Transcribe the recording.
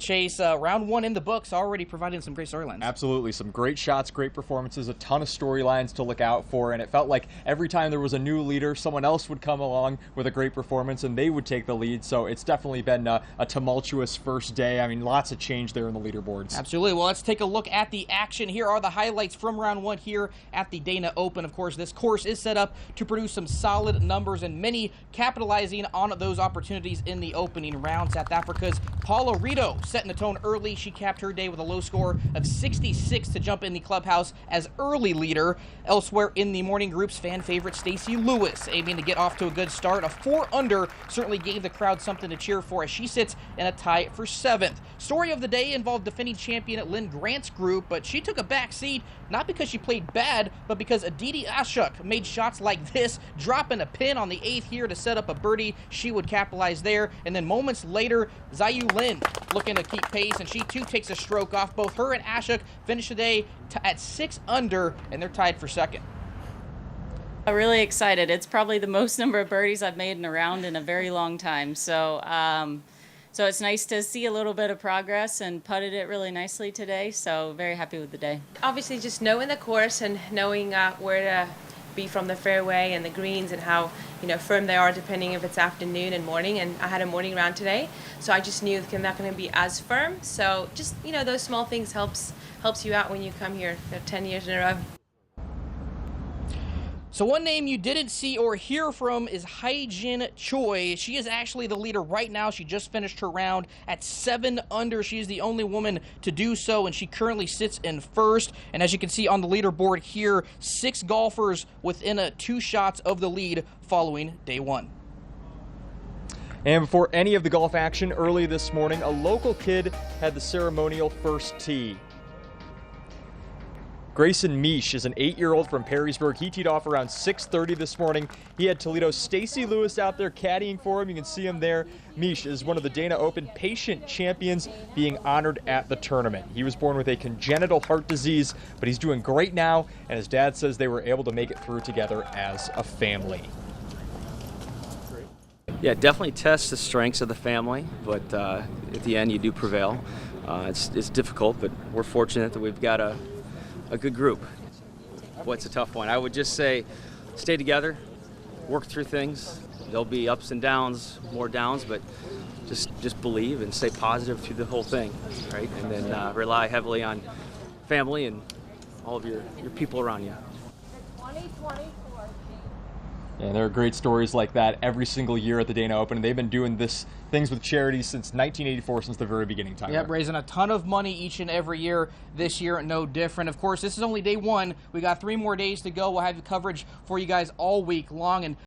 Chase, round one in the books, already providing some great storylines. Absolutely. Some great shots, great performances, a ton of storylines to look out for, and it felt like every time there was a new leader, someone else would come along with a great performance and they would take the lead. So it's definitely been a tumultuous first day. I mean, lots of change there in the leaderboards. Absolutely. Well, let's take a look at the action. Here are the highlights from round one here at the Dana Open. Of course, this course is set up to produce some solid numbers, and many capitalizing on those opportunities in the opening round. South Africa's Paula Rito setting the tone early. She capped her day with a low score of 66 to jump in the clubhouse as early leader. Elsewhere in the morning groups, fan favorite Stacy Lewis aiming to get off to a good start. A 4-under certainly gave the crowd something to cheer for as she sits in a tie for 7th. Story of the day involved defending champion Lynn Grant's group, but she took a back seat, not because she played bad, but because Aditi Ashok made shots like this, dropping a pin on the 8th here to set up a birdie. She would capitalize there, and then moments later, Zayu Lin looking to keep pace, and she too takes a stroke off. Both her and Ashok finish the day at 6 under, and they're tied for second. I'm really excited. It's probably the most number of birdies I've made in a round in a very long time. So it's nice to see a little bit of progress, and putted it really nicely today. So very happy with the day. Obviously, just knowing the course and knowing where to be from the fairway and the greens and how firm they are depending if it's afternoon and morning. And I had a morning round today, so I just knew they're not going to be as firm. So just those small things helps you out when you come here 10 years in a row. So one name you didn't see or hear from is Hae-Jin Choi. She is actually the leader right now. She just finished her round at 7 under. She is the only woman to do so, and she currently sits in first. And as you can see on the leaderboard here, 6 golfers within 2 shots of the lead following day 1. And before any of the golf action early this morning, a local kid had the ceremonial first tee. Grayson Misch is an 8-year-old from Perrysburg. He teed off around 6:30 this morning. He had Toledo's Stacy Lewis out there caddying for him. You can see him there. Misch is one of the Dana Open patient champions being honored at the tournament. He was born with a congenital heart disease, but he's doing great now, and his dad says they were able to make it through together as a family. Yeah, definitely tests the strengths of the family, but at the end you do prevail. It's difficult, but we're fortunate that we've got a good group. Boy, it's a tough one. I would just say stay together, work through things. There'll be ups and downs, more downs, but just believe and stay positive through the whole thing, right? And then rely heavily on family and all of your people around you. And there are great stories like that every single year at the Dana Open. They've been doing things with charities since 1984, since the very beginning, Tyler. Yep, raising a ton of money each and every year. This year, no different. Of course, this is only day 1. We got 3 more days to go. We'll have coverage for you guys all week long. And